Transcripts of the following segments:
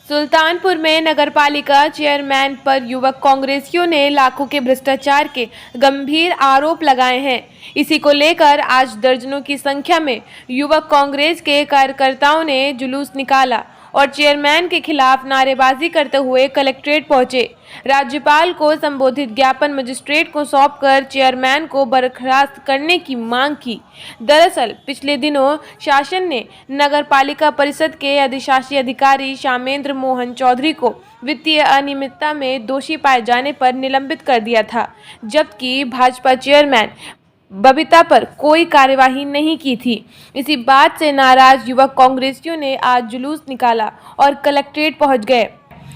सुल्तानपुर में नगरपालिका चेयरमैन पर युवक कांग्रेसियों ने लाखों के भ्रष्टाचार के गंभीर आरोप लगाए हैं। इसी को लेकर आज दर्जनों की संख्या में युवक कांग्रेस के कार्यकर्ताओं ने जुलूस निकाला और चेयरमैन के खिलाफ नारेबाजी करते हुए कलेक्ट्रेट पहुंचे। राज्यपाल को संबोधित ज्ञापन मजिस्ट्रेट को सौंपकर चेयरमैन को बर्खास्त करने की मांग की। दरअसल पिछले दिनों शासन ने नगर पालिका परिषद के अधिशासी अधिकारी श्यामेंद्र मोहन चौधरी को वित्तीय अनियमितता में दोषी पाए जाने पर निलंबित कर दिया था, जबकि भाजपा चेयरमैन बबीता पर कोई कार्यवाही नहीं की थी। इसी बात से नाराज युवक कांग्रेसियों ने आज जुलूस निकाला और कलेक्ट्रेट पहुंच गए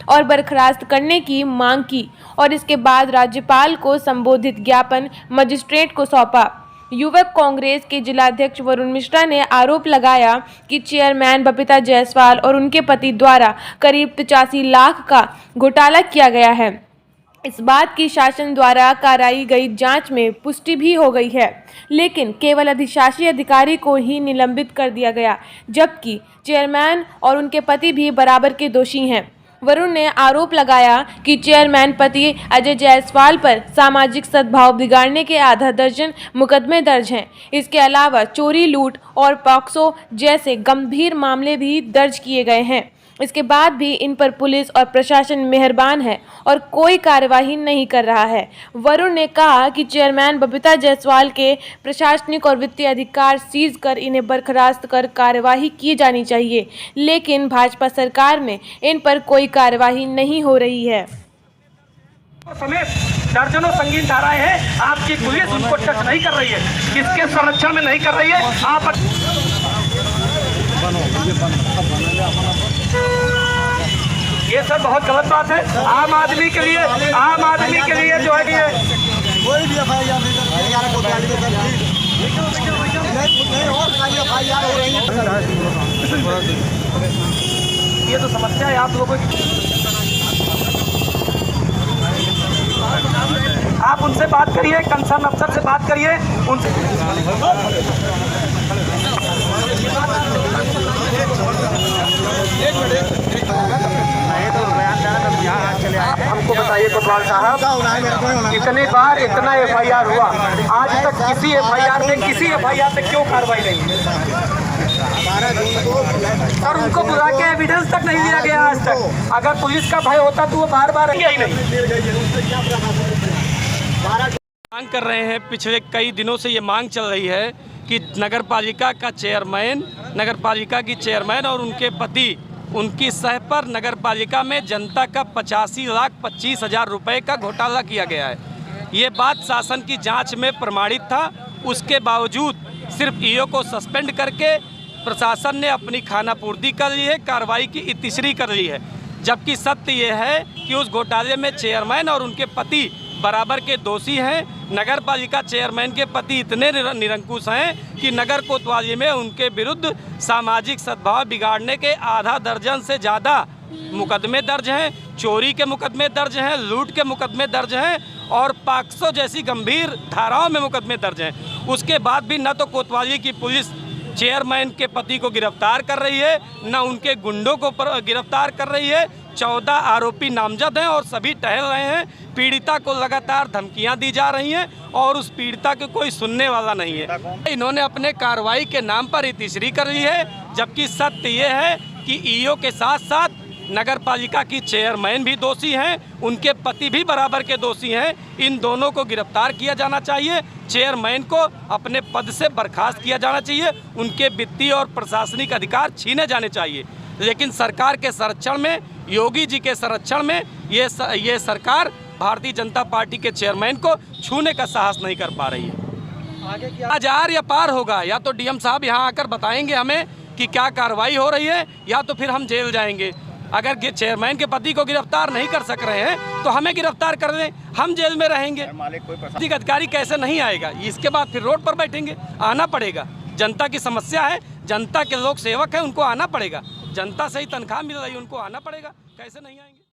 और बर्खास्त करने की मांग की और इसके बाद राज्यपाल को संबोधित ज्ञापन मजिस्ट्रेट को सौंपा। युवक कांग्रेस के जिलाध्यक्ष वरुण मिश्रा ने आरोप लगाया कि चेयरमैन बबीता जायसवाल और उनके पति द्वारा करीब 85 लाख का घोटाला किया गया है। इस बात की शासन द्वारा कराई गई जांच में पुष्टि भी हो गई है, लेकिन केवल अधिशासी अधिकारी को ही निलंबित कर दिया गया, जबकि चेयरमैन और उनके पति भी बराबर के दोषी हैं। वरुण ने आरोप लगाया कि चेयरमैन पति अजय जायसवाल पर सामाजिक सद्भाव बिगाड़ने के आधा दर्जन मुकदमे दर्ज हैं। इसके अलावा चोरी, लूट और पॉक्सो जैसे गंभीर मामले भी दर्ज किए गए हैं। इसके बाद भी इन पर पुलिस और प्रशासन मेहरबान है और कोई कार्यवाही नहीं कर रहा है। वरुण ने कहा कि चेयरमैन बबीता जायसवाल के प्रशासनिक और वित्तीय अधिकार सीज कर इन्हें बर्खास्त कर कार्यवाही की जानी चाहिए, लेकिन भाजपा सरकार में इन पर कोई कार्यवाही नहीं हो रही है। समेत दर्जनों संगीन धाराएं हैं, आपकी पुलिस उनको टच नहीं कर रही है, किसके संरक्षण में नहीं कर रही है। आप ये सब बहुत गलत बात है। आम आदमी के लिए जो है कि कोई भी ये तो समस्या है आप लोगों की। आप उनसे बात करिए, कंसर्न अफसर से बात करिए, उनसे हमको बताइए कोतवाल साहब, इतनी बार इतना एफआईआर हुआ, आज तक किसी एफआईआर पे क्यों कार्रवाई नहीं है? सर उनको बुला के एविडेंस तक नहीं लिया गया आज तक। अगर पुलिस का भय होता तो वो बार ही नहीं। मांग कर रहे हैं, पिछले कई दिनों से ये मांग चल रही है कि नगरपालिका की चेयरमैन और उनके पति, उनकी सह पर नगरपालिका में जनता का 85,25,000 रुपए का घोटाला किया गया है। ये बात शासन की जांच में प्रमाणित था। उसके बावजूद सिर्फ ईओ को सस्पेंड करके प्रशासन ने अपनी खानापूर्ति कर ली है, कार्रवाई की इतिश्री कर ली है। जबकि सत्य ये है कि उस घोटाले में चेयरमैन और उनके पति बराबर के दोषी हैं। नगर पालिका चेयरमैन के पति इतने निरंकुश हैं कि नगर कोतवाली में उनके विरुद्ध सामाजिक सद्भाव बिगाड़ने के आधा दर्जन से ज़्यादा मुकदमे दर्ज हैं, चोरी के मुकदमे दर्ज हैं, लूट के मुकदमे दर्ज हैं और पॉक्सो जैसी गंभीर धाराओं में मुकदमे दर्ज हैं। उसके बाद भी न तो कोतवाली की पुलिस चेयरमैन के पति को गिरफ्तार कर रही है, न उनके गुंडों को गिरफ्तार कर रही है। 14 आरोपी नामजद हैं और सभी टहल रहे हैं। पीड़िता को लगातार धमकियां दी जा रही हैं और उस पीड़िता के कोई सुनने वाला नहीं है। इन्होंने अपने कार्रवाई के नाम पर इतिश्री कर ली है, जबकि सत्य ये है कि ईओ के साथ साथ नगर पालिका की चेयरमैन भी दोषी हैं, उनके पति भी बराबर के दोषी हैं। इन दोनों को गिरफ्तार किया जाना चाहिए। चेयरमैन को अपने पद से बर्खास्त किया जाना चाहिए। उनके वित्तीय और प्रशासनिक अधिकार छीने जाने चाहिए। लेकिन सरकार के संरक्षण में, योगी जी के संरक्षण में ये सरकार भारतीय जनता पार्टी के चेयरमैन को छूने का साहस नहीं कर पा रही है। आज आर या पार होगा, या तो डीएम साहब यहाँ आकर बताएंगे हमें कि क्या कार्रवाई हो रही है, या तो फिर हम जेल जाएंगे। अगर चेयरमैन के पति को गिरफ्तार नहीं कर सक रहे हैं तो हमें गिरफ्तार कर दें, हम जेल में रहेंगे। अधिकारी कैसे नहीं आएगा? इसके बाद फिर रोड पर बैठेंगे, आना पड़ेगा। जनता की समस्या है, जनता के लोग सेवक हैं, उनको आना पड़ेगा। जनता से ही तनख्वाह मिल रही है, उनको आना पड़ेगा, कैसे नहीं आएंगे?